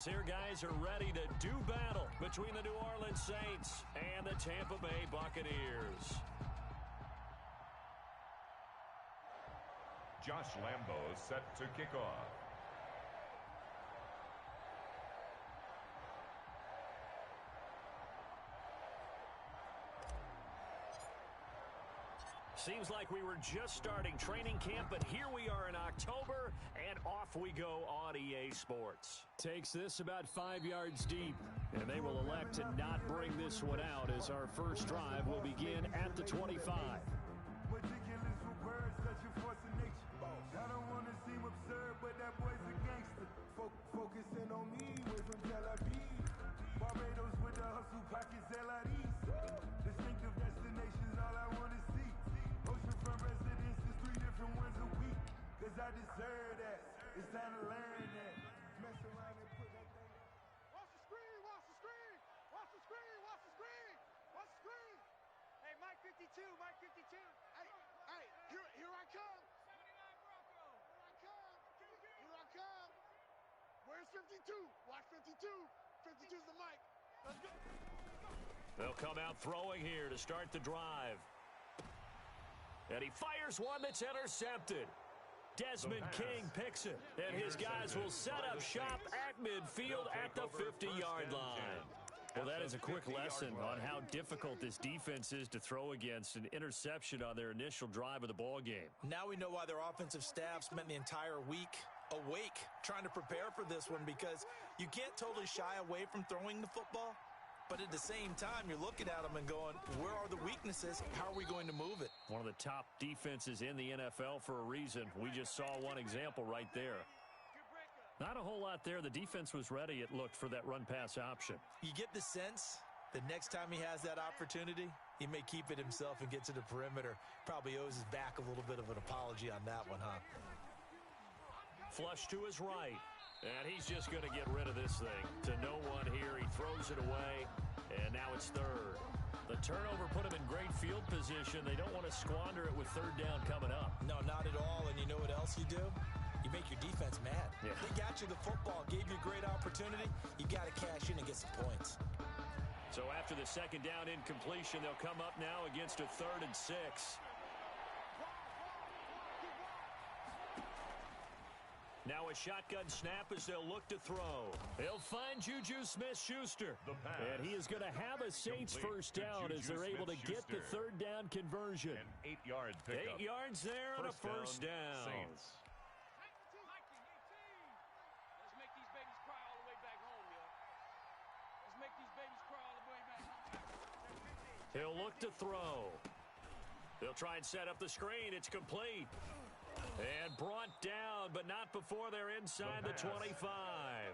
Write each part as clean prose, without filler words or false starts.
Here, guys, are ready to do battle between the New Orleans Saints and the Tampa Bay Buccaneers. Josh Lambo set to kick off. Seems like we were just starting training camp, but here we are in October, and off we go on EA Sports. Takes this about 5 yards deep, and they will elect to not bring this one out as our first drive will begin at the 25. Ridiculous with words, such a force of nature. I don't want to seem absurd, but that boy's a gangster. Focusing on me, way from Tel Aviv. Barbados with the hustle, pockets LIDs. Distinctive destinations, all I want to see. Oceanfront residences, 3 different ones a week. Cause I deserve that. It's time to learn that. Mess around and put that thing. Watch the screen, watch the screen, watch the screen, watch the screen, watch the screen. Hey, Mike 52, Mike 52. Hey, here I come. 79 Broncos. Here I come. Here I come. Where's 52? Watch 52. 52's the mic. Let's go. They'll come out throwing here to start the drive. And he fires one that's intercepted. Desmond King picks it. And his guys will set up shop at midfield at the 50-yard line. Well, that is a quick lesson on how difficult this defense is to throw against. An interception on their initial drive of the ball game. Now we know why their offensive staff spent the entire week awake trying to prepare for this one, because you can't totally shy away from throwing the football. But at the same time, you're looking at them and going, where are the weaknesses? How are we going to move it? One of the top defenses in the NFL for a reason. We just saw one example right there. Not a whole lot there. The defense was ready, it looked, for that run-pass option. You get the sense the next time he has that opportunity, he may keep it himself and get to the perimeter. Probably owes his back a little bit of an apology on that one, huh? Flush to his right. And he's just going to get rid of this thing. To no one here. He throws it away. And now it's third. The turnover put him in great field position. They don't want to squander it with third down coming up. No, not at all. And you know what else you do? You make your defense mad. Yeah. They got you the football, gave you a great opportunity. You got to cash in and get some points. So after the second down incompletion, they'll come up now against a 3rd and 6. Now a shotgun snap as they'll look to throw. They'll find Juju Smith-Schuster. And he is going to have a Saints first down as they're able to get the 3rd down conversion. An 8-yard pickup. 8 yards there on a first down. Saints. Let's make these babies cry all the way back home, yo. Let's make these babies cry all the way back home. He'll look to throw. They'll try and set up the screen. It's complete. And brought down, but not before they're inside the 25.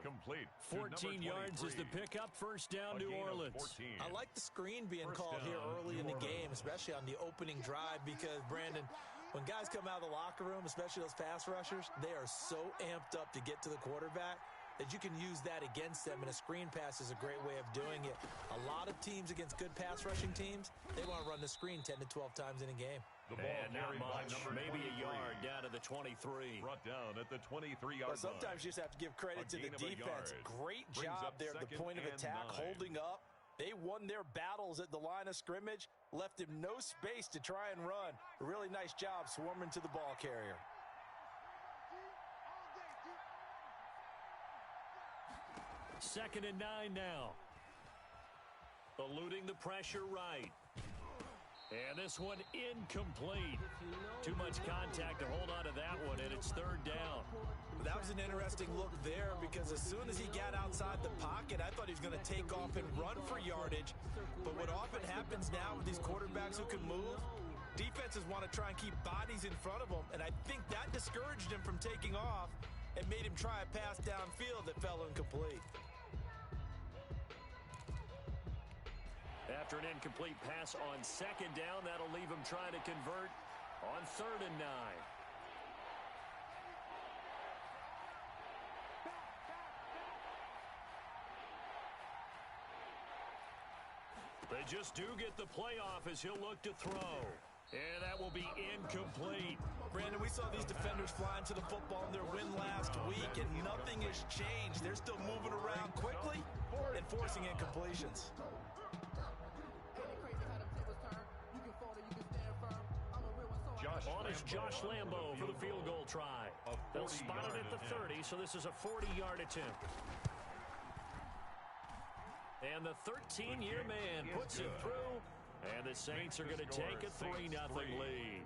Complete. 14 yards is the pickup. First down, New Orleans. I like the screen being called here early in the game, especially on the opening drive, because, Brandon, when guys come out of the locker room, especially those pass rushers, they are so amped up to get to the quarterback that you can use that against them, and a screen pass is a great way of doing it. A lot of teams against good pass rushing teams, they want to run the screen 10 to 12 times in a game. The ball And not much, maybe a 23. yard down to the 23. Brought down at the 23-yard line. Well, sometimes you just have to give credit to the defense. Great job there at the point of attack, holding up. They won their battles at the line of scrimmage, left him no space to try and run. A really nice job swarming to the ball carrier. Second and 9 now. Eluding the pressure right. And this one incomplete. Too much contact to hold on to that one, and it's 3rd down. That was an interesting look there, because as soon as he got outside the pocket, I thought he was going to take off and run for yardage. But what often happens now with these quarterbacks who can move, defenses want to try and keep bodies in front of them, and I think that discouraged him from taking off and made him try a pass downfield that fell incomplete. After an incomplete pass on 2nd down, that'll leave him trying to convert on 3rd and 9. They just do get the playoff as he'll look to throw. And that will be incomplete. Brandon, we saw these defenders flying to the football in their win last week, and nothing has changed. They're still moving around quickly and forcing incompletions. On is Josh Lambo for the field goal try. They'll spot it at the 30, so this is a 40-yard attempt. And the 13-year man puts it through, and the Saints are going to take a 3-0 lead.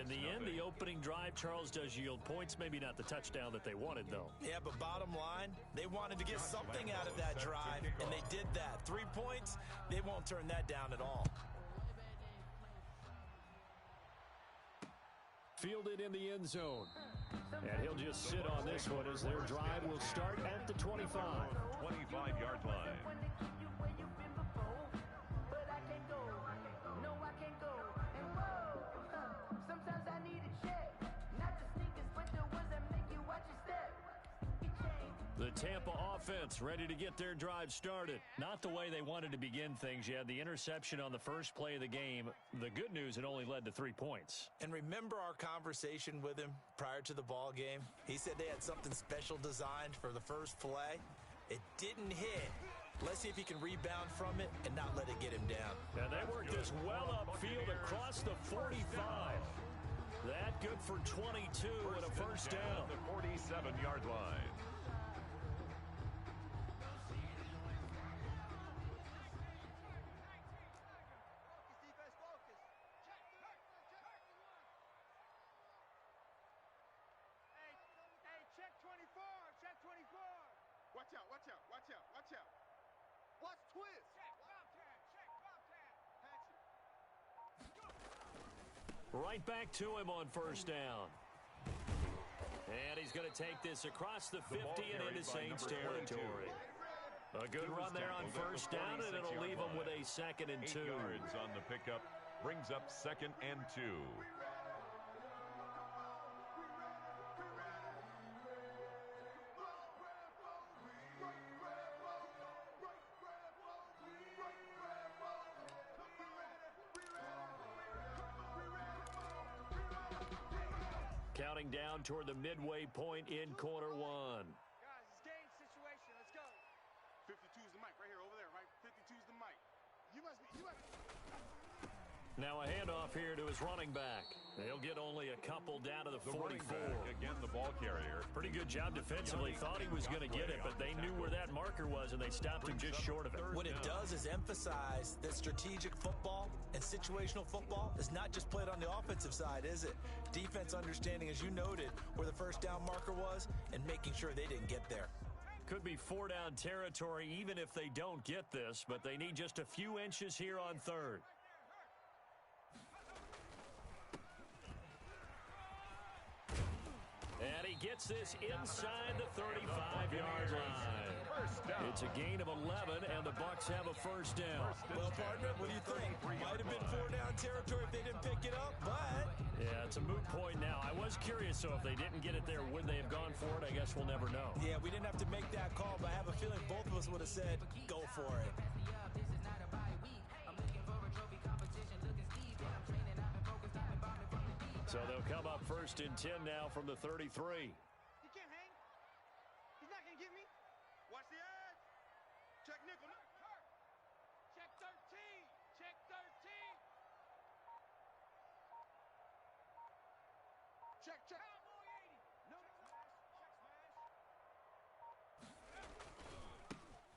In the end, the opening drive, Charles, does yield points. Maybe not the touchdown that they wanted, though. Yeah, but bottom line, they wanted to get something out of that drive, and they did that. 3 points, they won't turn that down at all. Fielded in the end zone. And he'll just sit on this one as their drive will start at the 25. 25-yard line. The Tampa offense ready to get their drive started. Not the way they wanted to begin things. You had the interception on the first play of the game. The good news, it only led to 3 points. And remember our conversation with him prior to the ball game? He said they had something special designed for the first play. It didn't hit. Let's see if he can rebound from it and not let it get him down. And they worked this well upfield across the 45. That good for 22 and a first down. The 47-yard line. Watch twist. Right back to him on first down. And he's going to take this across the 50 and into Saints territory. A good run there on first down, and it'll leave him with a 2nd and 2. 8 yards on the pickup. Brings up 2nd and 2. Counting down toward the midway point in quarter one. Guys, it's game situation. Let's go. 52's the mic right here, over there, right? 52's the mic. You must be. Now a handoff here to his running back. They'll get only a couple down to the 44. Again, the ball carrier. Pretty good job defensively. Thought he was going to get it, but they knew where that marker was, and they stopped him just short of it. What it does is emphasize that strategic football and situational football is not just played on the offensive side, is it? Defense understanding, as you noted, where the first down marker was and making sure they didn't get there. Could be 4-down territory even if they don't get this, but they need just a few inches here on third. And he gets this inside the 35-yard line. It's a gain of 11, and the Bucs have a first down. Well, partner, what do you think? Might have been 4-down territory if they didn't pick it up, but... Yeah, it's a moot point now. I was curious, so if they didn't get it there, would they have gone for it? I guess we'll never know. Yeah, we didn't have to make that call, but I have a feeling both of us would have said, go for it. So they'll come up 1st and 10 now from the 33. He can't hang. He's not going to get me. Watch the edge. Check nickel. Check 13. Check 13. Check.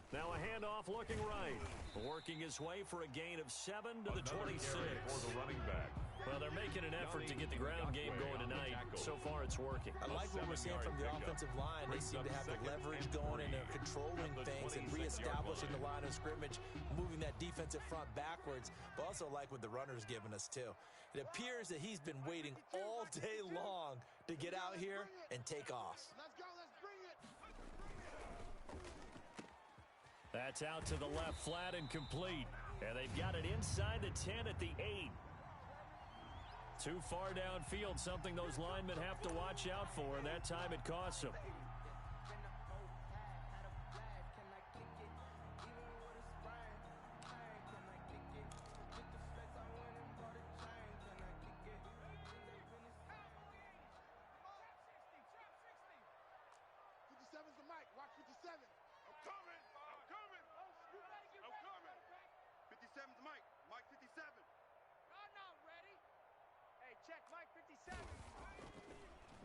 Now a handoff looking right. Working his way for a gain of 7 to the 26. For the running back. Well, they're making an effort to get the ground game going tonight. So far, it's working. I like what we're seeing from the offensive line. They seem to have the leverage going and they're controlling things and reestablishing the line of scrimmage, moving that defensive front backwards, but also like what the runner's giving us, too. It appears that he's been waiting all day long to get out here and take off. Let's go. Let's bring it. That's out to the left, flat and complete. And they've got it inside the 10 at the 8. Too far downfield, something those linemen have to watch out for, and that time it costs them.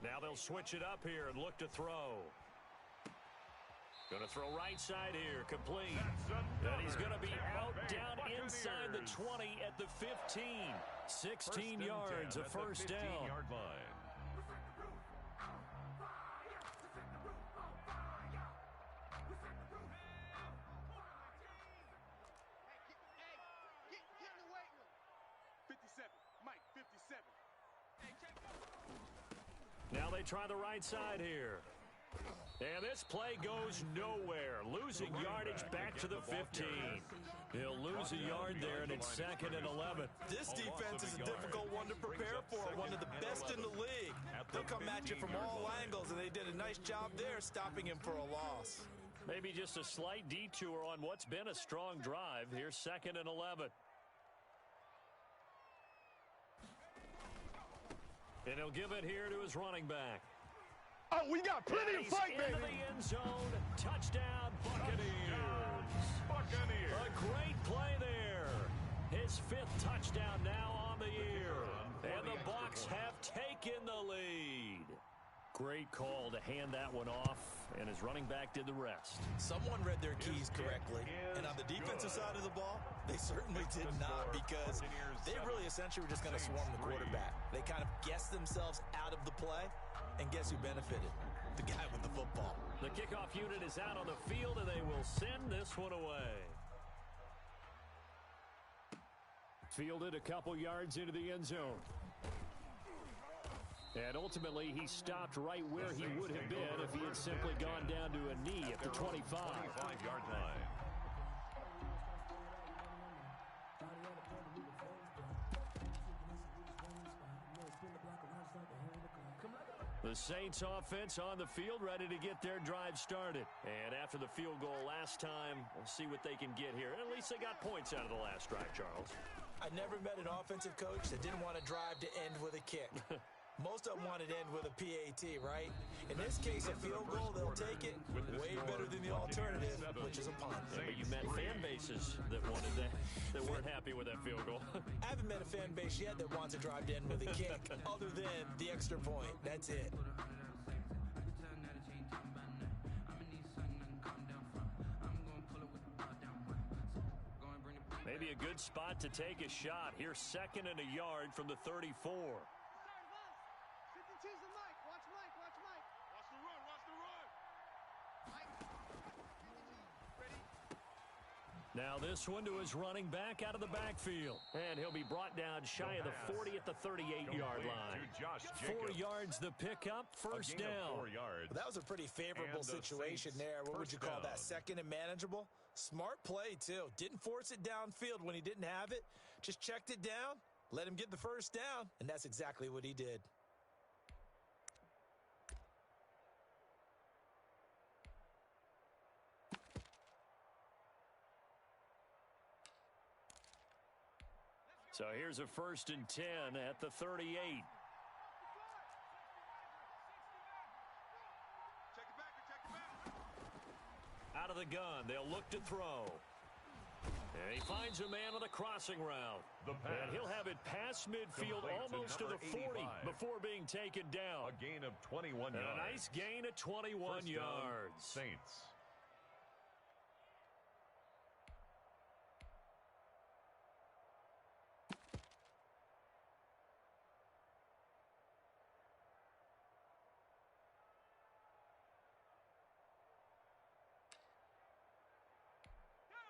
Now they'll switch it up here and look to throw. Going to throw right side here, complete. And he's going to be out down inside the 20 at the 15. 16 yards, a first down. 15-yard line. Get in the weight room. 57. Mike, 57. Now they try the right side here. And this play goes nowhere. Losing yardage back to the 15. He'll lose a yard there, and it's 2nd and 11. This defense is a difficult one to prepare for, one of the best in the league. They'll come at you from all angles, and they did a nice job there stopping him for a loss. Maybe just a slight detour on what's been a strong drive. Here's 2nd and 11. And he'll give it here to his running back. Oh, we got plenty of fight, baby. Into the end zone. Touchdown, Buccaneers. A great play there. His 5th touchdown now on the year. And the Bucs have taken the lead. Great call to hand that one off, and his running back did the rest. Someone read their keys correctly, and on the defensive side of the ball, they certainly did not, because they really essentially were just going to swarm the quarterback. They kind of guessed themselves out of the play, and guess who benefited? The guy with the football. The kickoff unit is out on the field, and they will send this one away. Fielded a couple yards into the end zone. And ultimately, he stopped right where he would have been if he had simply gone down to a knee at the 25. 25-yard line. The Saints offense on the field, ready to get their drive started. And after the field goal last time, we'll see what they can get here. And at least they got points out of the last drive, Charles. I never met an offensive coach that didn't want to drive to end with a kick. Most of them want to end with a PAT, right? In this case, a field goal, they'll take it. Way better than the alternative, which is a punt. Yeah, but you met fan bases that wanted that weren't happy with that field goal. I haven't met a fan base yet that wants to drive to end with a kick, other than the extra point. That's it. Maybe a good spot to take a shot. Here's 2nd and a yard from the 34. Now this one to his running back out of the backfield. And he'll be brought down shy of the 40 at the 38-yard line. 4 yards the pickup, first down. Well, that was a pretty favorable situation there. What would you call that? 2nd and manageable? Smart play, too. Didn't force it downfield when he didn't have it. Just checked it down, let him get the first down, and that's exactly what he did. So here's a 1st and 10 at the 38. Out of the gun, they'll look to throw. And he finds a man on the crossing route. And he'll have it past midfield almost to the 40 before being taken down. A gain of 21 yards. And a nice gain of 21 yards. Saints.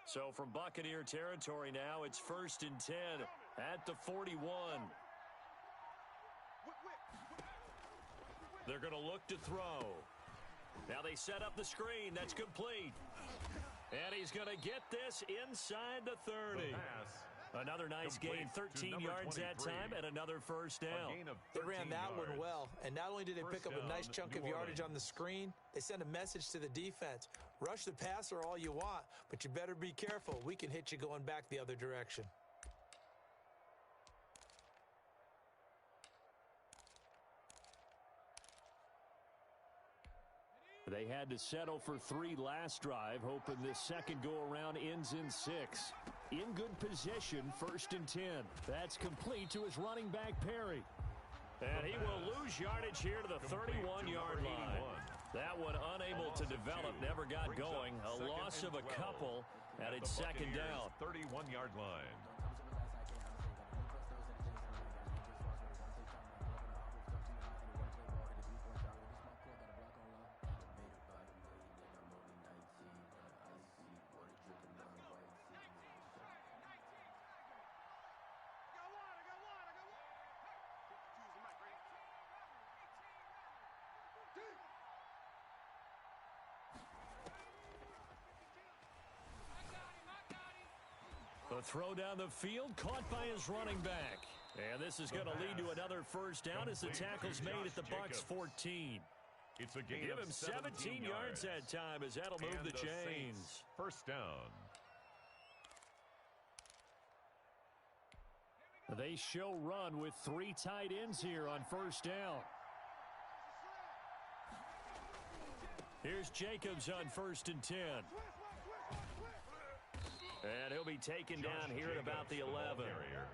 So from Buccaneer territory now, it's 1st and 10 at the 41. They're going to look to throw. Now they set up the screen. That's complete. And he's going to get this inside the 30. Another nice gain, 13 yards that time, and another first down. They ran that one well, and not only did they pick up a nice chunk of yardage on the screen, they sent a message to the defense. Rush the passer all you want, but you better be careful. We can hit you going back the other direction. They had to settle for 3 last drive, hoping this second go-around ends in 6. In good position, 1st and 10. That's complete to his running back, Perry. And he will lose yardage here to the 31-yard line. That one unable to develop, never got going. A loss of a couple, and it's second down. 31-yard line. The throw down the field, caught by his running back. And this is going to lead to another first down as the tackle's made at the Bucs 14. It's a gain Give of him 17 yards that time as that'll move the chains. First down. They show run with 3 tight ends here on first down. Here's Jacobs on 1st and 10. And he'll be taken down here at about the 11.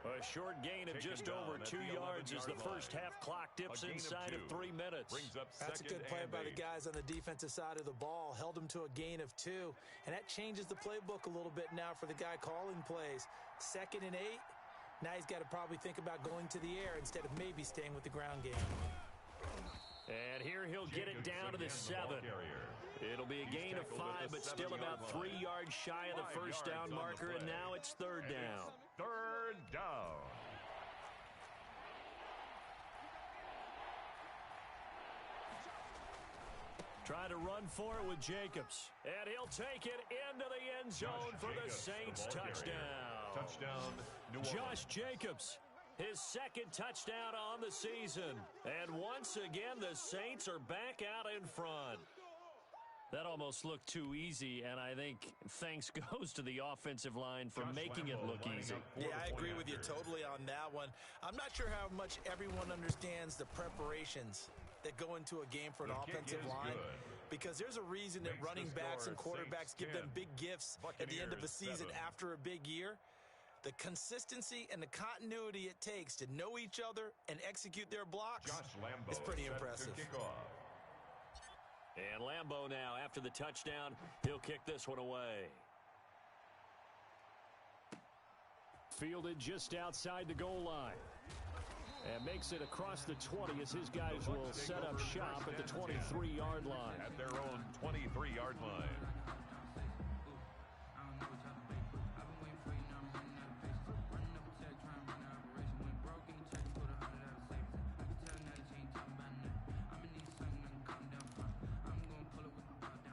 A short gain of just over 2 yards as the first half clock dips inside of 3 minutes. That's a good play by the guys on the defensive side of the ball. Held them to a gain of 2. And that changes the playbook a little bit now for the guy calling plays. 2nd and 8. Now he's got to probably think about going to the air instead of maybe staying with the ground game. And here he'll get it down to the 7. It'll be a gain of 5, but still about 3 yards shy of the first down marker, and now it's 3rd down. 3rd down. Try to run for it with Jacobs. And he'll take it into the end zone for the Saints touchdown. Touchdown, New Orleans. Josh Jacobs, his 2nd touchdown on the season. And once again, the Saints are back out in front. That almost looked too easy, and I think thanks goes to the offensive line for making it look easy. Yeah, I agree with you totally on that one. I'm not sure how much everyone understands the preparations that go into a game for an offensive line, because there's a reason that running backs and quarterbacks give them big gifts at the end of a season after a big year. The consistency and the continuity it takes to know each other and execute their blocks is pretty impressive. And Lambeau now, after the touchdown, he'll kick this one away. Fielded just outside the goal line. And makes it across the 20 as his guys will set up shop at the 23-yard line. At their own 23-yard line.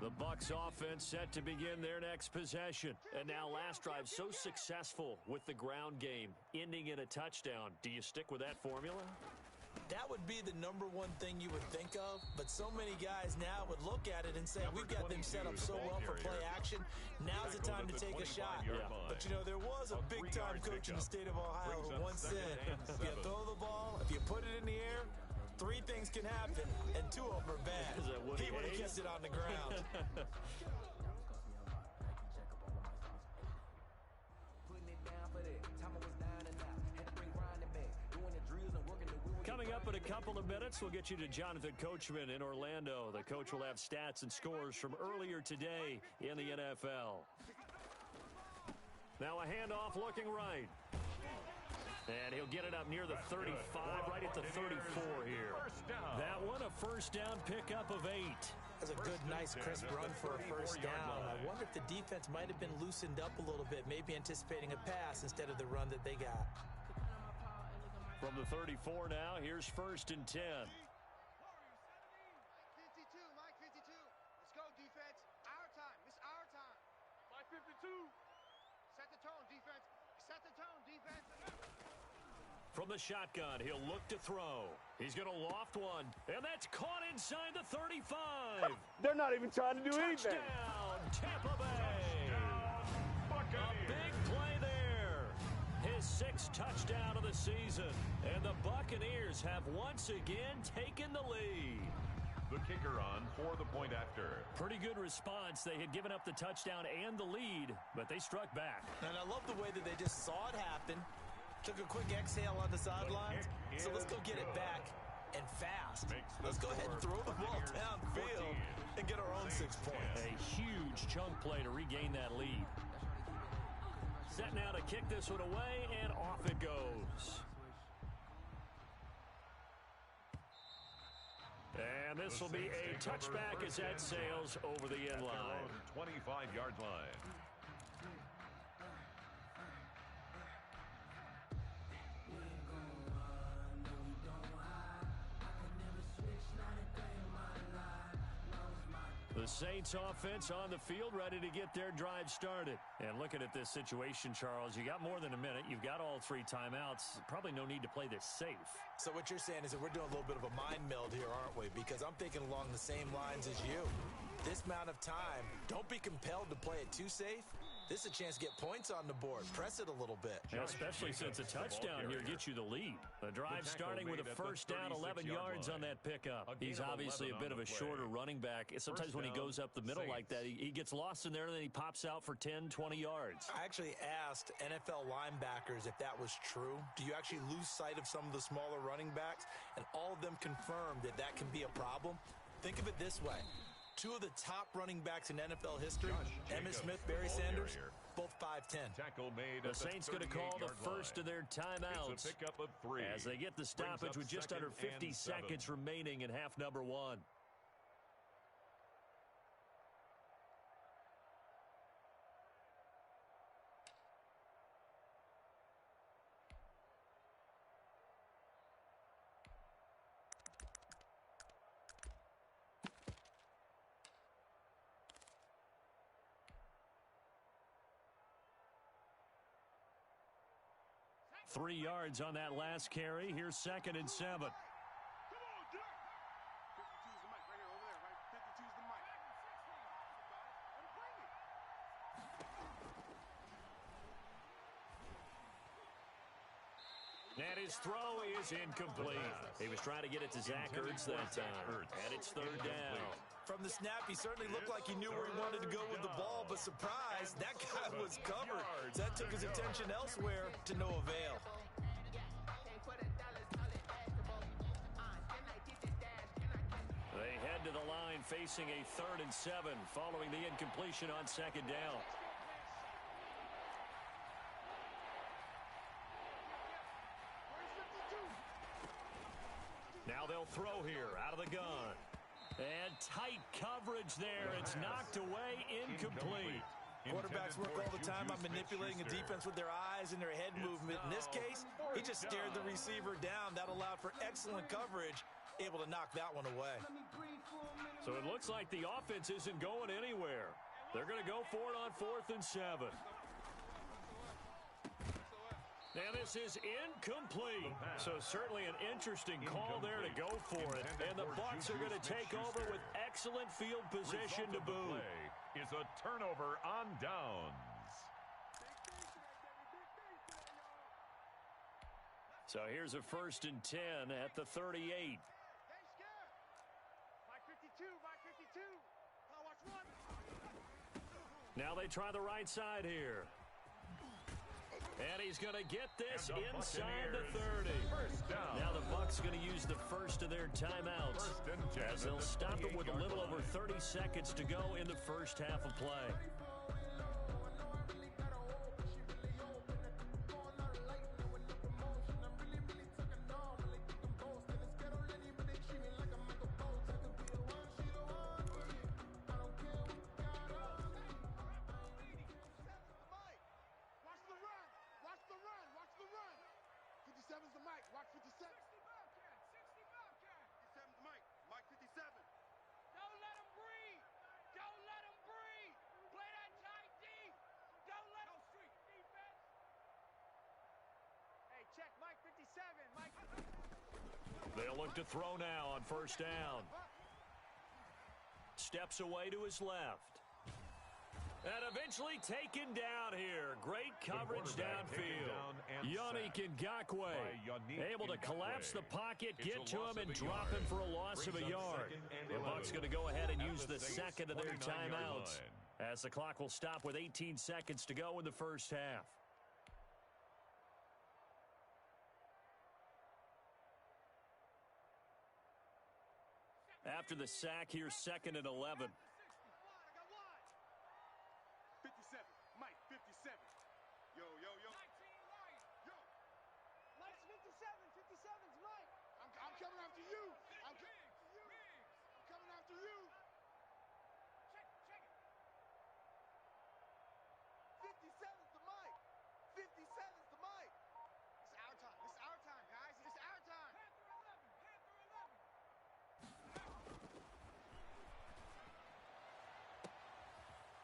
The Bucs offense set to begin their next possession. And now last drive so successful with the ground game, ending in a touchdown. Do you stick with that formula? That would be the #1 thing you would think of, but so many guys now would look at it and say, we've got them set up so well for play action. Now's the time to take a shot. But, you know, there was a big-time coach in the state of Ohio who once said, if you throw the ball, if you put it in the air, 3 things can happen, and 2 of them are bad. He would have kissed it on the ground. Coming up in a couple of minutes, we'll get you to Jonathan Coachman in Orlando. The coach will have stats and scores from earlier today in the NFL. Now a handoff looking right. And he'll get it up near the 35, right at the 34 here. That one, a first down pickup of 8. That's a good, nice, crisp run for a first down. I wonder if the defense might have been loosened up a little bit, maybe anticipating a pass instead of the run that they got. From the 34 now, here's 1st and 10. Mike 52. Let's go, defense. Our time. It's our time. Mike 52. Set the tone, defense. Set the tone, defense. From the shotgun, he'll look to throw. He's going to loft one, and that's caught inside the 35. They're not even trying to do anything. Touchdown, Tampa Bay. A big play there. His 6th touchdown of the season, and the Buccaneers have once again taken the lead. The kicker on for the point after. Pretty good response. They had given up the touchdown and the lead, but they struck back. And I love the way that they just saw it happen, Took a quick exhale on the sidelines, so let's go get it back and fast. Let's go ahead and throw the ball downfield and get our own 6 points. A huge chunk play to regain that lead. Set now to kick this one away, and off it goes. And this will be a touchback as that sails over the end line. 25-yard line. The Saints offense on the field ready to get their drive started. And looking at this situation, Charles, you got more than a minute. You've got all 3 timeouts. Probably no need to play this safe. So what you're saying is that we're doing a little bit of a mind meld here, aren't we? Because I'm thinking along the same lines as you. This amount of time, don't be compelled to play it too safe. This is a chance to get points on the board. Press it a little bit. Yeah, especially since a touchdown here gets you the lead. The drive starting with a first down, 11 yards on that pickup. He's obviously a bit of a shorter running back. Sometimes when he goes up the middle like that, he gets lost in there, and then he pops out for 10, 20 yards. I actually asked NFL linebackers if that was true. Do you actually lose sight of some of the smaller running backs? And all of them confirmed that that can be a problem. Think of it this way. 2 of the top running backs in NFL history, Emmitt Smith, Barry Sanders, both 5'10". The Saints going to call the first of their timeouts Pickup of 3. as they get the stoppage with just under 50 seconds remaining in half number 1. Three yards on that last carry. Here's 2nd and 7. Come on, Dirk. 52's the mic right here, over there, right? 52's the mic. And his throw is incomplete. He was trying to get it to Zach Ertz that time. And it's 3rd down. From the snap, he certainly looked like he knew where he wanted to go with the ball, but surprise, that guy was covered. That took his attention elsewhere to no avail. They head to the line facing a 3rd and 7 following the incompletion on 2nd down. Now they'll throw here out of the gun. And tight coverage there. It's knocked away, incomplete. Quarterbacks work all the time on manipulating the defense with their eyes and their head movement. In this case, he just stared the receiver down. That allowed for excellent coverage, able to knock that one away. So it looks like the offense isn't going anywhere. They're going to go for it on 4th and 7. And this is incomplete. So certainly an interesting call there to go for it. And the Bucs are going to take over with excellent field position to boot. Is a turnover on downs. So here's a 1st and 10 at the 38. Mike 52, Mike 52. Watch one. Now they try the right side here. And he's going to get this inside the 30. Now the Bucs going to use the first of their timeouts as they'll stop it with a little over 30 seconds to go in the first half of play. They'll look to throw now on 1st down. Steps away to his left. And eventually taken down here. Great coverage downfield. Yannick Ngakoue able to collapse the pocket, get to him, and drop him for a loss of a yard. The Bucs going to go ahead and use the 2nd of their timeouts as the clock will stop with 18 seconds to go in the first half. After the sack, here's 2nd and 11. 57. Mike, 57. Yo. Yo. Mike's 57. 57's Mike. I'm coming after you. I'm coming after you. Check it. 57's the Mike. 57's the Mike. It's our time. It's our time, guys. It's our time.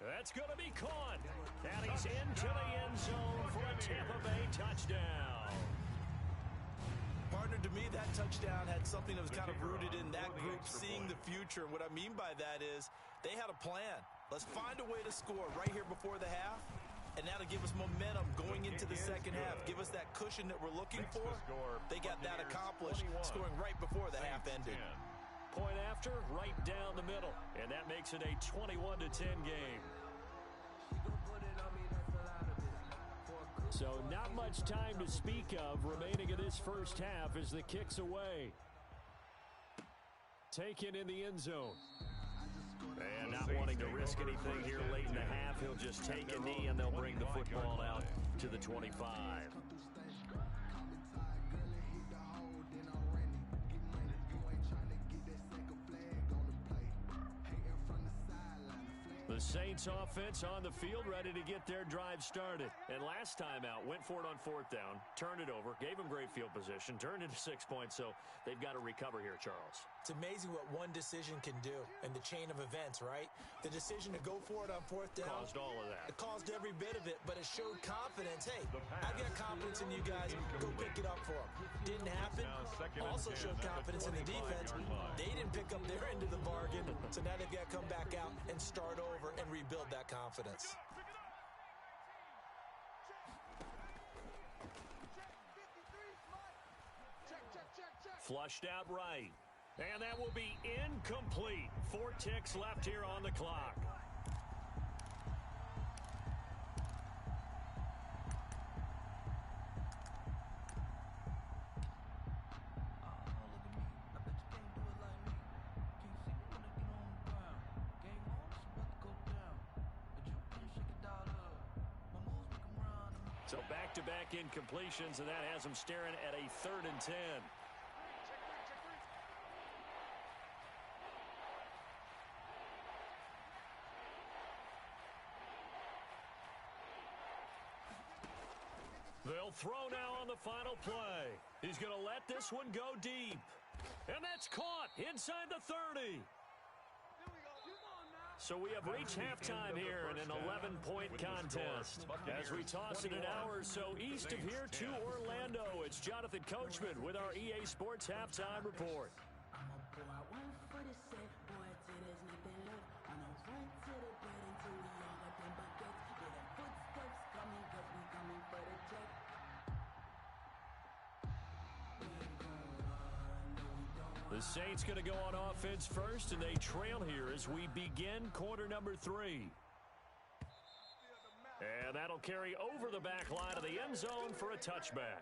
That's going to be caught. And he's into the end zone for a Tampa Bay touchdown. Partner, to me, that touchdown had something that was kind of rooted in that group seeing the future. And what I mean by that is they had a plan. Let's find a way to score right here before the half. And that'll give us momentum going into the second half. Give us that cushion that we're looking for. They got that accomplished, scoring right before the half ended. Point after, right down the middle. And that makes it a 21-10 game. So not much time to speak of remaining in this first half as the kick's away. Taken in the end zone. And not wanting to risk anything here late in the half, he'll just take a knee and they'll bring the football out to the 25. The Saints offense on the field, ready to get their drive started. And last time out, went for it on 4th down, turned it over, gave them great field position, turned into 6 points, so they've got to recover here, Charles. It's amazing what one decision can do in the chain of events, right? The decision to go for it on 4th down. Caused all of that. It caused every bit of it, but it showed confidence. Hey, I've got confidence in you guys. Go pick it up for them. Didn't happen. Also showed confidence in the defense. They didn't pick up their end of the bargain, so now they've got to come back out and start over and rebuild that confidence. Flushed out right. And that will be incomplete. 4 ticks left here on the clock. So back-to-back incompletions, and that has them staring at a 3rd and 10. They'll throw now on the final play. He's going to let this one go deep. And that's caught inside the 30. So we have reached halftime here in an 11-point contest. As we toss it an hour or so east of here to Orlando, it's Jonathan Coachman with our EA Sports Halftime Report. The Saints going to go on offense first, and they trail here as we begin quarter number 3. And that'll carry over the back line of the end zone for a touchback.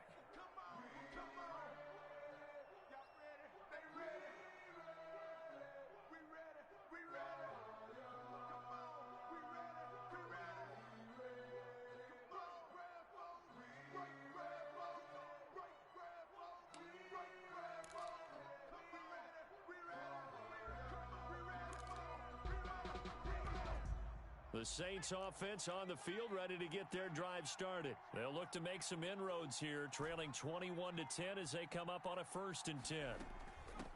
The Saints offense on the field, ready to get their drive started. They'll look to make some inroads here, trailing 21-10 as they come up on a 1st and 10.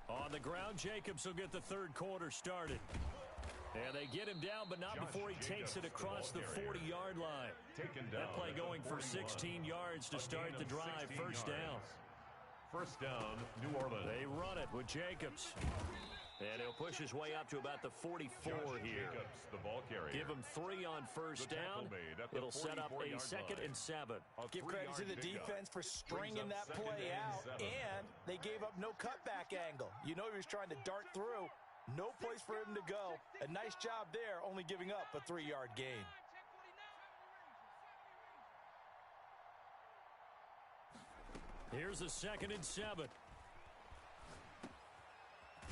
On the ground, Jacobs will get the 3rd quarter started. And they get him down, but not before he takes it across the 40-yard line. That play going for 16 yards to start the drive. 1st down. 1st down, New Orleans. They run it with Jacobs. And he'll push his way up to about the 44 here. Jacobs, the ball carrier. Give him 3 on 1st down. It'll set up a 2nd and 7. Give credit to the defense for stringing that play out, and they gave up no cutback angle. You know he was trying to dart through. No place for him to go. A nice job there, only giving up a 3-yard gain. Here's a 2nd and 7.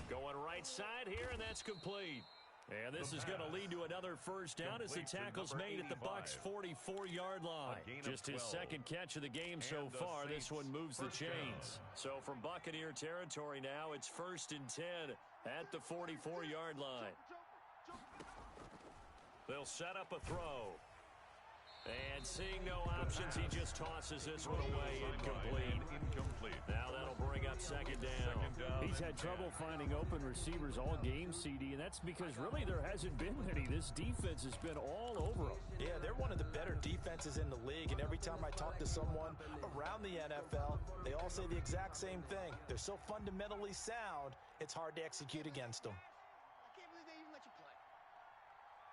Going Going right side here, and that's complete. And this is going to lead to another first down as the tackle's made at the Bucs' 44-yard line. Just his second catch of the game so far. This one moves the chains. So from Buccaneer territory now, it's 1st and 10 at the 44-yard line. They'll set up a throw. And seeing no options, he just tosses this one away. Incomplete. Now that'll bring up second down. He's had trouble finding open receivers all game, CD, and that's because really there hasn't been many. This defense has been all over them. Yeah, they're one of the better defenses in the league, and every time I talk to someone around the NFL, they all say the exact same thing. They're so fundamentally sound, it's hard to execute against them. I can't believe they even let you play.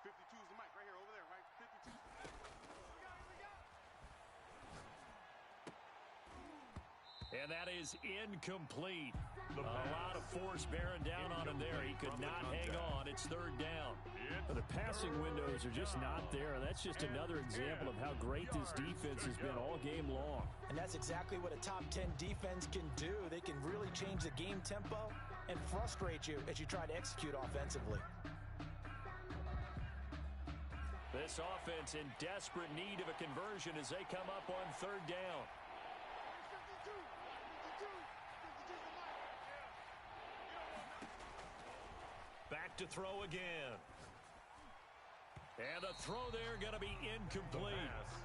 52 is the mic right here, over there, right? 52. And that is incomplete. A lot of force bearing down on him there. He could not hang on. It's 3rd down. The passing windows are just not there. That's just another example of how great this defense has been all game long. And that's exactly what a top 10 defense can do. They can really change the game tempo and frustrate you as you try to execute offensively. This offense in desperate need of a conversion as they come up on 3rd down. Back to throw again. And the throw there going to be incomplete.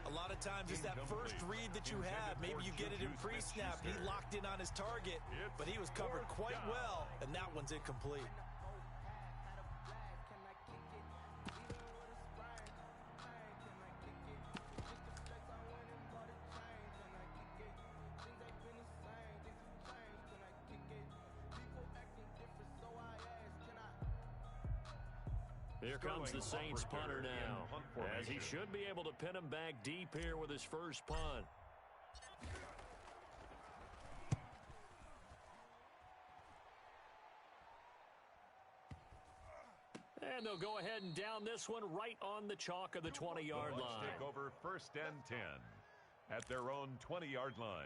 A lot of times it's that first read that you have. Maybe you get it in pre-snap. He locked in on his target, but he was covered quite well, and that one's incomplete. Here comes the Saints punter now, as he should be able to pin him back deep here with his first punt. And they'll go ahead and down this one right on the chalk of the 20-yard line. Take over 1st and 10 at their own 20-yard line.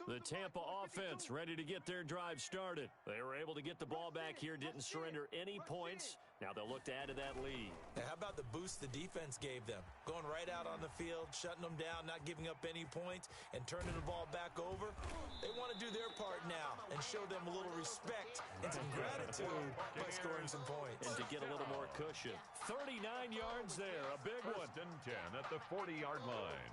The Tampa offense ready to get their drive started. They were able to get the ball back here, didn't surrender any points. Now they'll look to add to that lead. Now, how about the boost the defense gave them? Going right out on the field, shutting them down, not giving up any points, and turning the ball back over. They want to do their part now and show them a little respect and some gratitude by scoring some points. And to get a little more cushion. 39 yards there, a big one. 1st and 10 at the 40-yard line.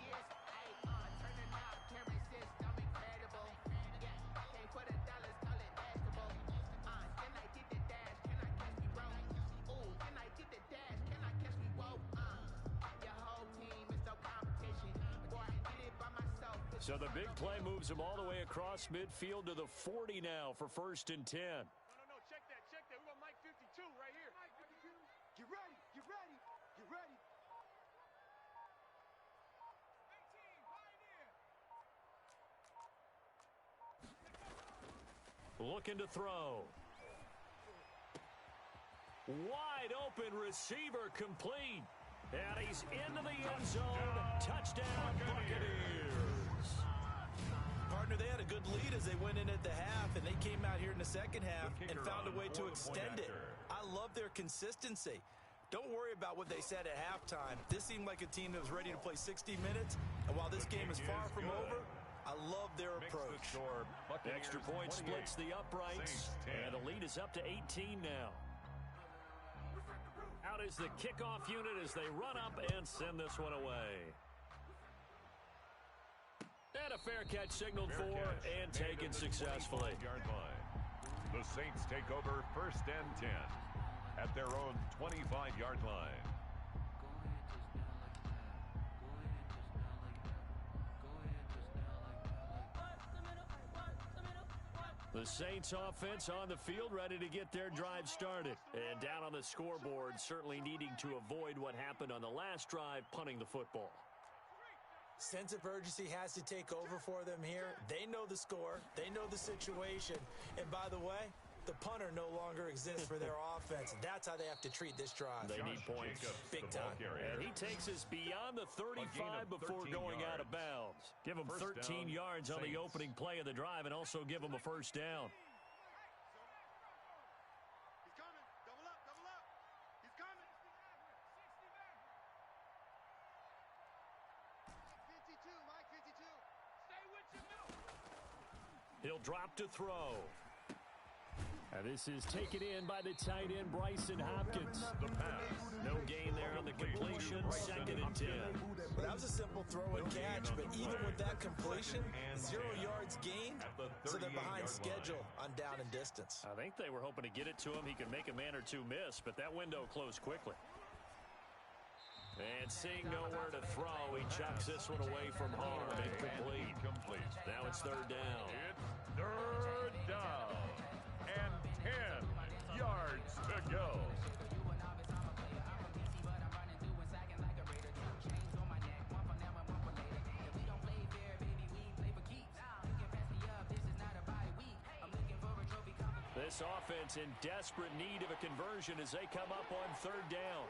So the big play moves him all the way across midfield to the 40 now for 1st and 10. No, check that. We got Mike 52 right here. Mike 52. Get ready. Get ready. Looking to throw. Wide open receiver complete. And he's into the end zone. Touchdown, Buccaneers. Partner, they had a good lead as they went in at the half, and they came out here in the second half and found a way to extend it. I love their consistency. Don't worry about what they said at halftime. This seemed like a team that was ready to play 60 minutes, and while this game is far from over, I love their approach. Extra point splits the uprights, and the lead is up to 18 now. Out is the kickoff unit as they run up and send this one away. And a fair catch signaled for and taken successfully. The Saints take over 1st and 10 at their own 25-yard line. The Saints offense on the field ready to get their drive started. And down on the scoreboard, certainly needing to avoid what happened on the last drive, punting the football. Sense of urgency has to take over for them here. They know the score. They know the situation. And by the way, the punter no longer exists for their offense. That's how they have to treat this drive. They need points. Big time. And he takes us beyond the 35 before going out of bounds. Give him 13 yards on the opening play of the drive and also give him a first down. He's coming. Double up, double up. He's coming. 52, Mike, 52. Stay with your milk. He'll drop to throw. And this is taken in by the tight end, Bryson Hopkins. The pass. No gain there on the completion. 2nd and 10. Well, that was a simple throw and catch, but even with that completion, 0 yards gained, so they're behind schedule on down and distance. I think they were hoping to get it to him. He could make a man or two miss, but that window closed quickly. And seeing nowhere to throw, he chucks this one away from home. Incomplete. Now it's 3rd down. It's 3rd down. And 10 yards to go. This offense in desperate need of a conversion as they come up on 3rd down.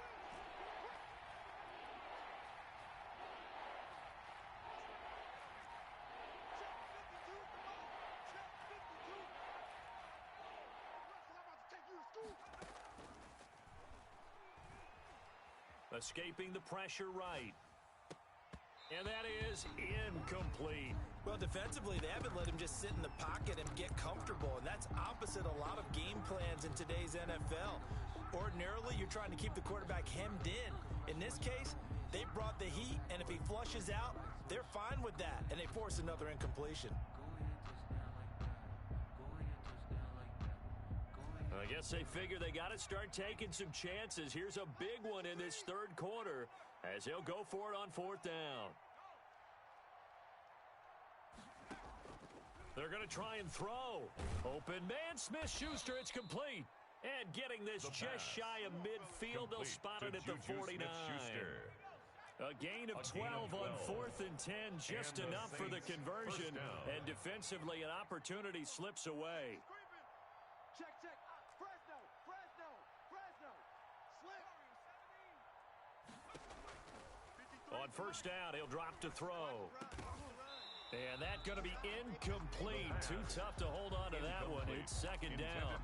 Escaping the pressure right. And that is incomplete. Well, defensively, they haven't let him just sit in the pocket and get comfortable, and that's opposite a lot of game plans in today's NFL. Ordinarily, you're trying to keep the quarterback hemmed in. In this case, they brought the heat, and if he flushes out, they're fine with that, and they force another incompletion. I guess they figure they got to start taking some chances. Here's a big one in this 3rd quarter as they'll go for it on 4th down. They're going to try and throw. Open man, Smith-Schuster, it's complete. And getting this just shy of midfield, they'll spot it at the 49. A gain of 12 on 4th and 10, just enough for the conversion. And defensively, an opportunity slips away. Check, check. Fresno, Fresno, Fresno. Slip. On 1st down, he'll drop to throw. And that's going to be incomplete. Too tough to hold on to that one. It's 2nd down.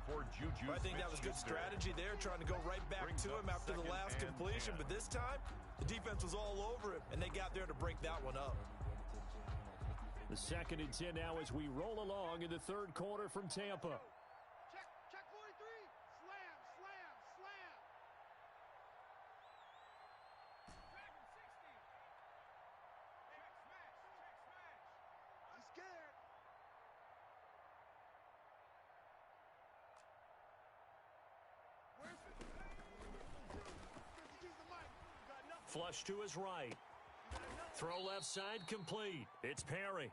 I think that was good strategy there, trying to go right back to him after the last completion. But this time, the defense was all over him, and they got there to break that one up. The 2nd and 10 now as we roll along in the 3rd quarter from Tampa. Check 43. Slam, slam, slam. He's scared. Where's it? Use the mic. Got nothing. Flush to his right. Throw left side complete. It's Perry.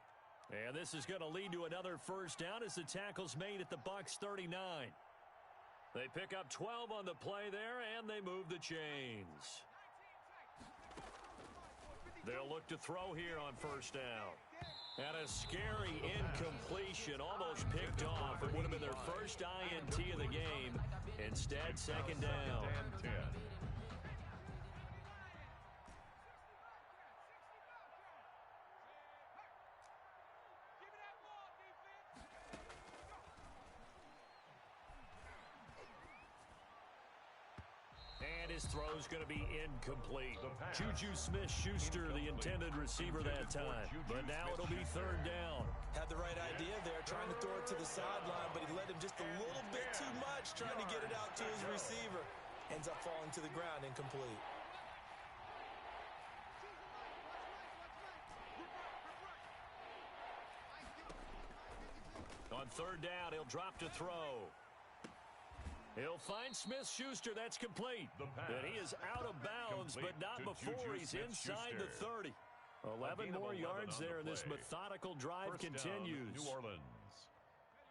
And this is going to lead to another 1st down as the tackle's made at the Bucs 39. They pick up 12 on the play there, and they move the chains. They'll look to throw here on 1st down. And a scary incompletion, almost picked off. It would have been their first INT of the game. Instead, 2nd down. And his throw's going to be incomplete. Juju Smith-Schuster, the intended receiver that time. But now it'll be 3rd down. Had the right idea there, trying to throw it to the sideline, but he led him just a little bit too much, trying to get it out to his receiver. Ends up falling to the ground, incomplete. On 3rd down, he'll drop to throw. He'll find Smith-Schuster. That's complete. And he is out of bounds, but not before he's inside the 30. 11 more yards there, and this methodical drive continues. New Orleans.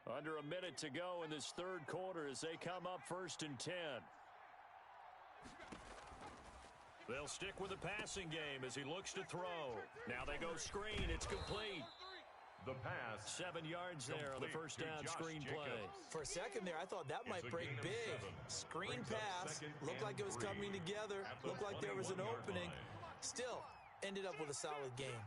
Under a minute to go in this 3rd quarter as they come up 1st and 10. They'll stick with the passing game as he looks to throw. Now they go screen. It's complete. The pass. 7 yards there on the first down screen play. For a second there, I thought that might break big. Screen pass. Looked like it was coming together. Looked like there was an opening. Still, ended up with a solid game.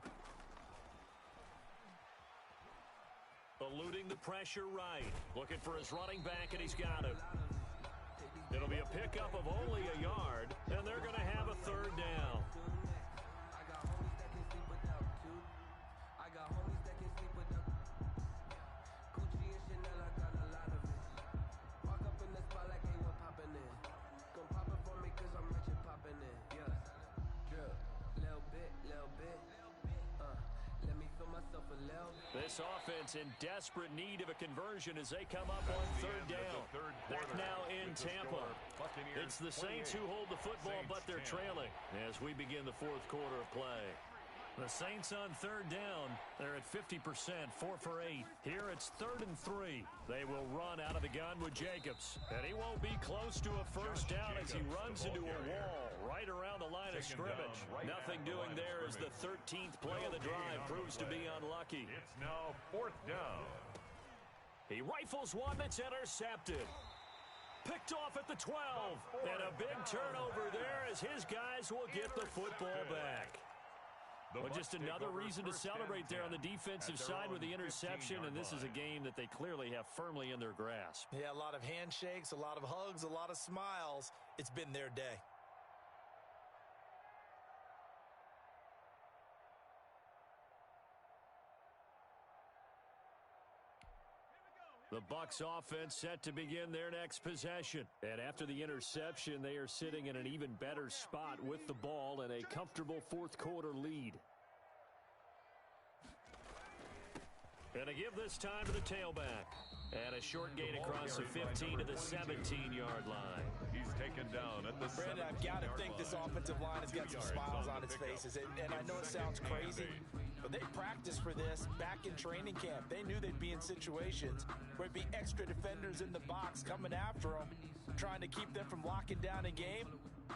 Eluding the pressure right. Looking for his running back, and he's got him. It'll be a pickup of only a yard, and they're going to have a third down. This offense in desperate need of a conversion as they come up on third down. Back now in Tampa. It's the Saints who hold the football, but they're trailing as we begin the fourth quarter of play. The Saints on third down. They're at 50%, 4 for 8. Here it's 3rd and 3. They will run out of the gun with Jacobs. And he won't be close to a first down as he runs into a wall right around the line of scrimmage. Nothing doing there as the 13th play of the drive proves to be unlucky. It's now 4th down. He rifles one that's intercepted. Picked off at the 12. And a big turnover there as his guys will get the football back. Well, just another reason to celebrate there on the defensive side with the interception, and this is a game that they clearly have firmly in their grasp. Yeah, a lot of handshakes, a lot of hugs, a lot of smiles. It's been their day. The Bucs offense set to begin their next possession. And after the interception, they are sitting in an even better spot with the ball and a comfortable fourth quarter lead. And to give this time to the tailback. And a short gain across the 15 to the 17-yard line. He's taken down at the Brandon, I've got to think this offensive line has got some smiles on its faces. And I know it sounds crazy, but they practiced for this back in training camp. They knew they'd be in situations where it'd be extra defenders in the box coming after them, trying to keep them from locking down a game.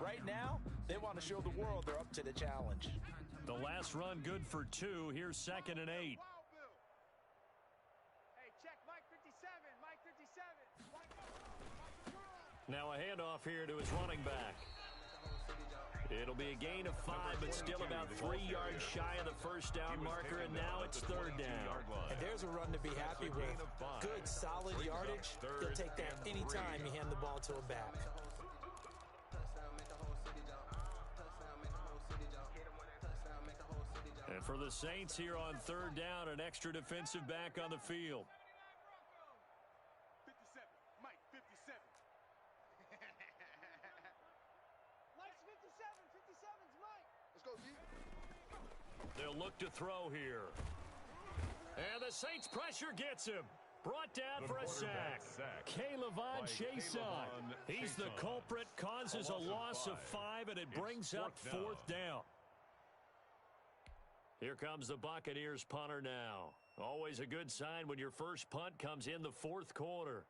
Right now, they want to show the world they're up to the challenge. The last run good for 2. Here's 2nd and 8. Now a handoff here to his running back. It'll be a gain of 5, but still about 3 yards shy of the first down marker, and now it's 3rd down. And there's a run to be happy with. Good, solid yardage. He'll take that anytime you hand the ball to a back. And for the Saints here on 3rd down, an extra defensive back on the field. 57, Mike, 57. Mike's 57, 57's Mike. Let's go, D. They'll look to throw here. And the Saints pressure gets him. Brought down for a sack. Kayvon Chason. He's the culprit, causes a loss of 5, and it brings up 4th down. Here comes the Buccaneers punter now. Always a good sign when your first punt comes in the 4th quarter.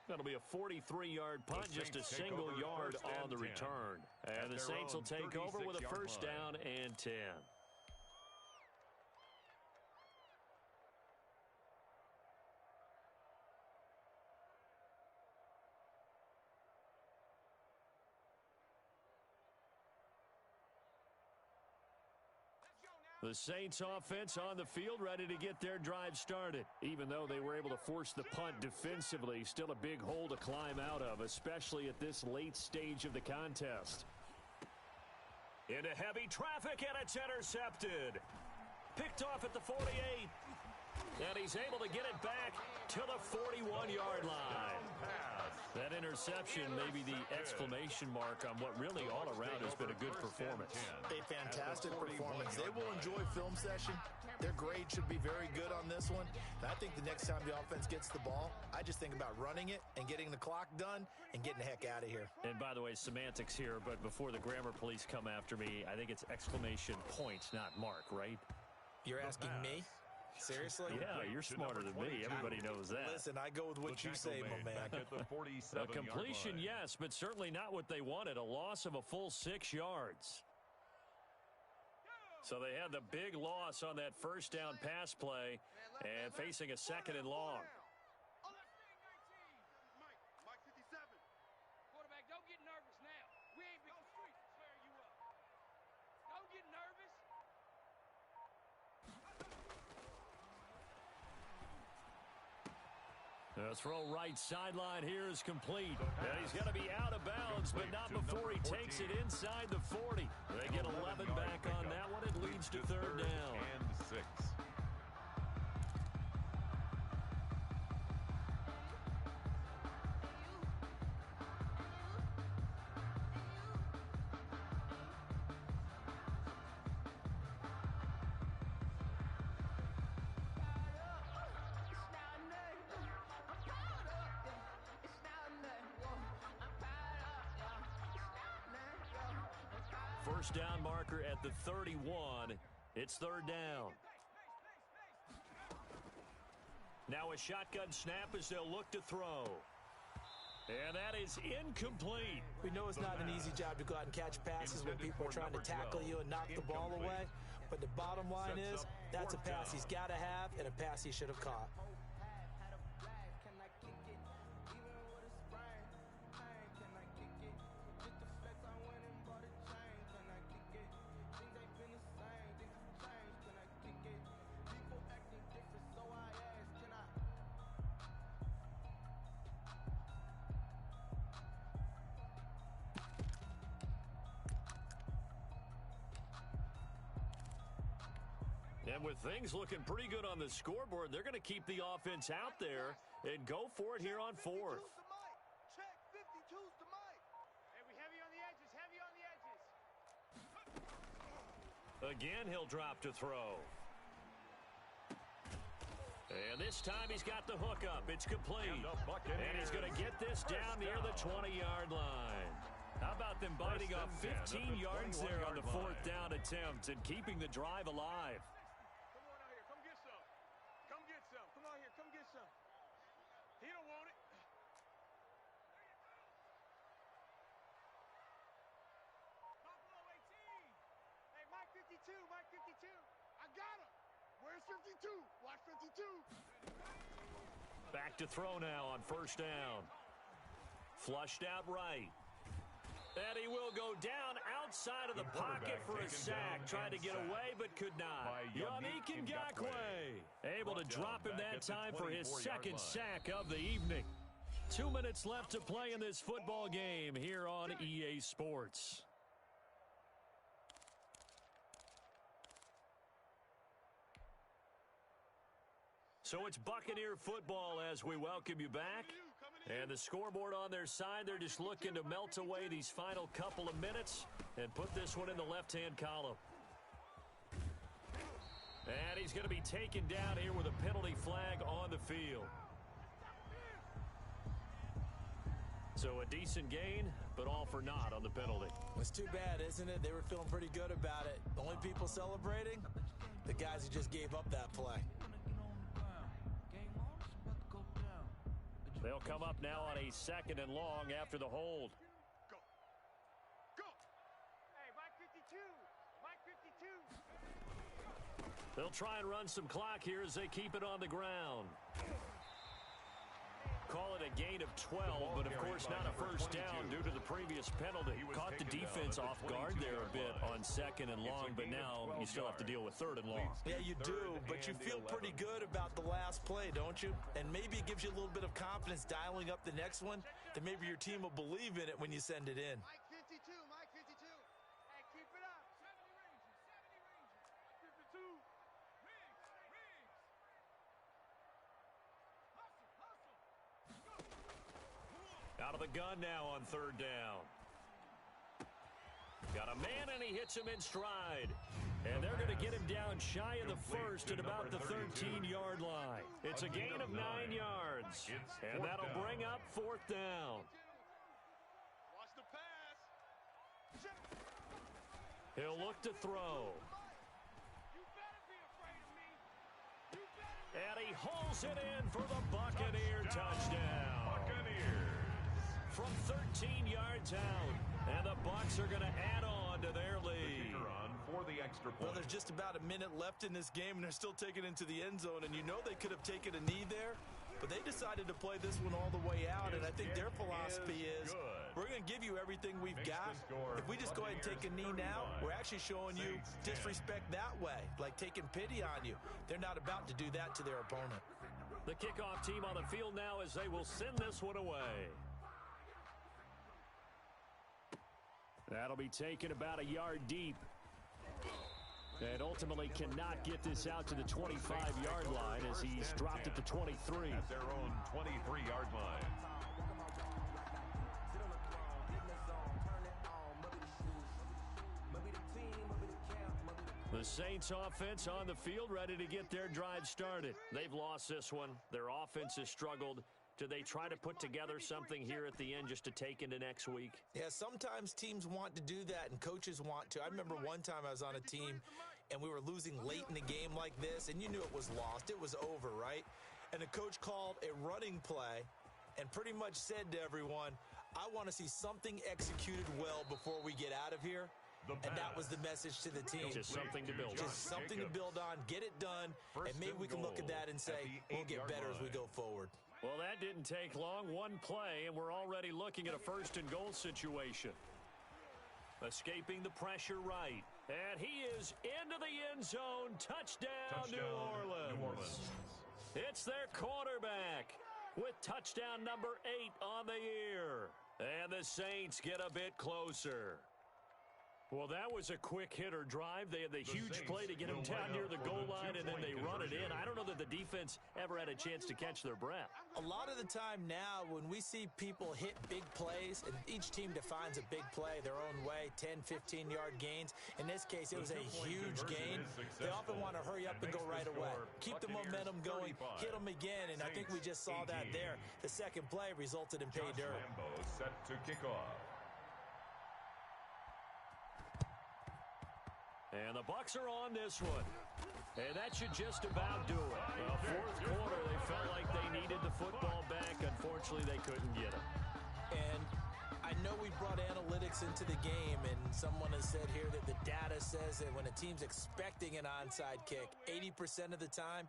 That'll be a 43-yard punt, just a single yard on the return. And the Saints will take over with a first down and 10. The Saints offense on the field ready to get their drive started. Even though they were able to force the punt defensively, still a big hole to climb out of, especially at this late stage of the contest. Into heavy traffic, and it's intercepted. Picked off at the 48. And he's able to get it back to the 41-yard line. That interception may be the exclamation mark on what really all around has been a good performance. A fantastic performance. They will enjoy film session. Their grade should be very good on this one. And I think the next time the offense gets the ball, I just think about running it and getting the clock done and getting the heck out of here. And by the way, semantics here, but before the grammar police come after me, I think it's exclamation point, not mark, right? You're asking me? Seriously? Yeah, you're smarter than me. Everybody knows that. Listen, I go with what you say, my man. At the 47-yard A completion, line. yes, but certainly not what they wanted. A loss of a full 6 yards. So they had the big loss on that first down pass play and facing a second and long. Mike 57. Quarterback, don't get nervous now. We ain't been square you up. Don't get nervous. The throw right sideline here is complete. And he's going to be out of bounds, but not before he takes it inside the 40. They get 11 back on that one. It leads to third down. And 6. First down marker at the 31. It's third down. Now a shotgun snap as they'll look to throw. And that is incomplete. We know it's not an easy job to go out and catch passes when people are trying to tackle you and knock the ball away. But the bottom line is, that's a pass he's got to have and a pass he should have caught. And with things looking pretty good on the scoreboard, they're going to keep the offense out there and go for it here on fourth. Check 52's to Mike. Hey, we heavy on the edges, heavy on the edges. Again, he'll drop to throw. And this time he's got the hook up. It's complete. And he's going to get this down near the 20-yard line. How about them biting off 15 yards there on the fourth down attempt and keeping the drive alive? Come on out here. Come get some. Come get some. Come out here. Come get some. He don't want it. Buffalo 18. Hey, Mike 52. Mike 52. I got him. Where's 52? Watch 52. Back to throw now on first down. Flushed out right. And he will go down outside of the pocket for a sack. Trying to get away, but could not. Yannick Ngakoue able to drop him that time for his second sack of the evening. 2 minutes left to play in this football game here on EA Sports. So it's Buccaneer football as we welcome you back. And the scoreboard on their side, they're just looking to melt away these final couple of minutes and put this one in the left-hand column. And he's going to be taken down here with a penalty flag on the field. So a decent gain, but all for naught on the penalty. It's too bad, isn't it? They were feeling pretty good about it. The only people celebrating, the guys who just gave up that play. They'll come up now on a second and long after the hold. Go. Go. Hey, Mike 52. Mike 52. They'll try and run some clock here as they keep it on the ground. Call it a gain of 12, but of course not a first down due to the previous penalty. Caught the defense off guard there a bit on second and long, but now you still have to deal with third and long. Yeah, you do, but you feel pretty good about the last play, don't you? And maybe it gives you a little bit of confidence dialing up the next one, that maybe your team will believe in it when you send it in. Mike 52. Mike 52. Hey, keep it up. 70 Rangers. 52. 70 Rangers. Riggs. Out of the gun now on third down. Got a man, and he hits him in stride. And they're going to get him down shy of the first at about the 13-yard line. It's a gain of 9 yards. And that'll bring up fourth down. Watch the pass. He'll look to throw. You better be afraid of me. You hauls it in for the Buccaneer touchdown. Buccaneers. From 13 yards out. And the Bucs are going to add on to their The lead. kicker on for the extra point. Well, there's just about a minute left in this game, and they're still taking it into the end zone. And you know they could have taken a knee there, but they decided to play this one all the way out. And I think their philosophy is we're going to give you everything we've got. If we just go ahead and take a knee now, we're actually showing you disrespect that way, like taking pity on you. They're not about to do that to their opponent. The kickoff team on the field now as they will send this one away. That'll be taken about a yard deep. And ultimately cannot get this out to the 25-yard line as he's dropped at the 23. At their own 23-yard line. The Saints offense on the field ready to get their drive started. They've lost this one. Their offense has struggled. Do they try to put together something here at the end just to take into next week? Yeah, sometimes teams want to do that and coaches want to. I remember one time I was on a team and we were losing late in the game like this, and you knew it was lost. It was over, right? And the coach called a running play and pretty much said to everyone, I want to see something executed well before we get out of here. And that was the message to the team. Just something to build on. Just something to build on, get it done, and maybe we can look at that and say, we'll get better as we go forward. Well, that didn't take long. One play, and we're already looking at a first-and-goal situation. Escaping the pressure right. And he is into the end zone. Touchdown, New Orleans. It's their quarterback with touchdown number 8 on the year. And the Saints get a bit closer. Well, that was a quick hitter drive. They had the huge play to get him down near the goal line, and then they run it in. I don't know that the defense ever had a chance to catch their breath. A lot of the time now, when we see people hit big plays, and each team defines a big play their own way, 10, 15-yard gains. In this case, it was a huge gain. They often want to hurry up and go right away. Keep the momentum going, hit them again, and I think we just saw that there. The second play resulted in pay dirt. Set to kick off. And the Bucs are on this one. And that should just about do it. Well, fourth quarter, they felt like they needed the football back. Unfortunately, they couldn't get it. And I know we brought analytics into the game, and someone has said here that the data says that when a team's expecting an onside kick, 80% of the time,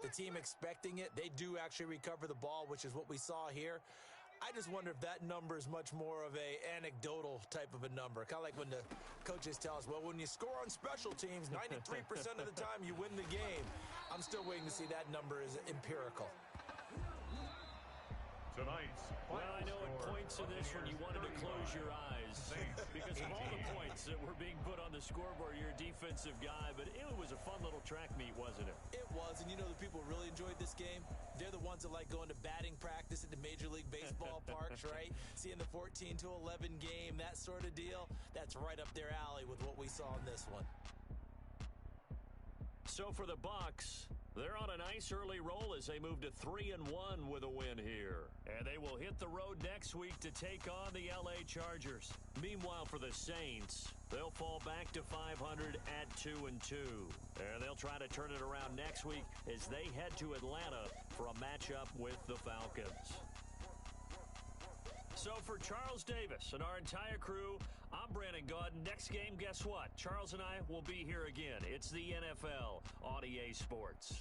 the team expecting it, they do actually recover the ball, which is what we saw here. I just wonder if that number is much more of a anecdotal type of a number. Kind of like when the coaches tell us, well, when you score on special teams, 93% of the time you win the game. I'm still waiting to see that number is empirical. Tonight's well, I know at points in this one you wanted to close your eyes because of all the points that were being put on the scoreboard. You're a defensive guy, but it was a fun little track meet, wasn't it? It was, and you know the people who really enjoyed this game? They're the ones that like going to batting practice at the Major League Baseball parks, right? Seeing the 14-11 game, that sort of deal. That's right up their alley with what we saw in this one. So for the Bucs, they're on a nice early roll as they move to 3-1 with a win here. And they will hit the road next week to take on the LA Chargers. Meanwhile, for the Saints, they'll fall back to 500 at 2-2. And they'll try to turn it around next week as they head to Atlanta for a matchup with the Falcons. So for Charles Davis and our entire crew, I'm Brandon Gaudin. Next game, guess what? Charles and I will be here again. It's the NFL on EA Sports.